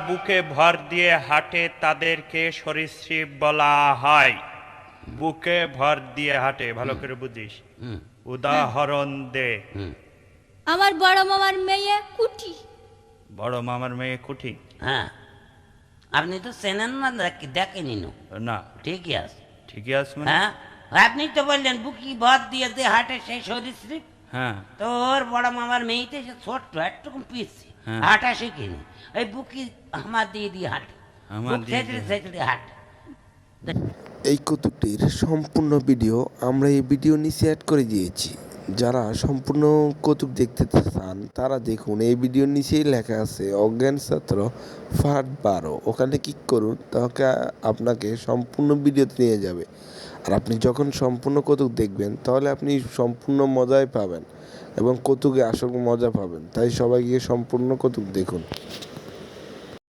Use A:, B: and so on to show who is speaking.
A: বুকে ভর দিয়ে হাঁটে তাদেরকে সরীসৃপ বলা হয়। বুকে ভর দিয়ে হাঁটে, ভালো করে বুঝিস। উদাহরণ দে।
B: আমার বড় মামার মেয়ে কুটি।
A: বড় মামার মেয়ে কুঠি?
C: হ্যাঁ, আপনি তো চেনেন না, দেখেনি
A: না।
C: ঠিকই আছে।
A: ঠিকই আছে মানে?
C: হ্যাঁ, আপনি তো বললেন বুকি ভর দিয়ে যে হাঁটে সেই সরীসৃপ।
A: হ্যাঁ।
C: তো ওর বড় মামার মেয়েতে সে ছোট্ট একটুকু পিসি,
A: হ্যাঁ।
C: হাঁটা শিখিনি। ওই বুকি হামা দিয়ে দিয়ে হাঁটে,
A: হামা
C: বুক
A: দিয়ে
C: ছেঁচড়ে
A: দিয়ে।
C: ছেঁচড়ে হাঁটে।
D: এই কৌতুকটির সম্পূর্ণ ভিডিও আমরা এই ভিডিও নিচে অ্যাড করে দিয়েছি। যারা সম্পূর্ণ কৌতুক দেখতে চান তারা দেখুন, এই ভিডিওর নিচেই লেখা আছে অজ্ঞান ছাত্র পার্ট 12। ওখানে ক্লিক করুন, তাহলে আপনাকে সম্পূর্ণ ভিডিওতে নিয়ে যাবে। আর আপনি যখন সম্পূর্ণ কৌতুক দেখবেন তাহলে আপনি সম্পূর্ণ মজাই পাবেন এবং কৌতুকে আসল মজা পাবেন। তাই সবাই গিয়ে সম্পূর্ণ কৌতুক দেখুন।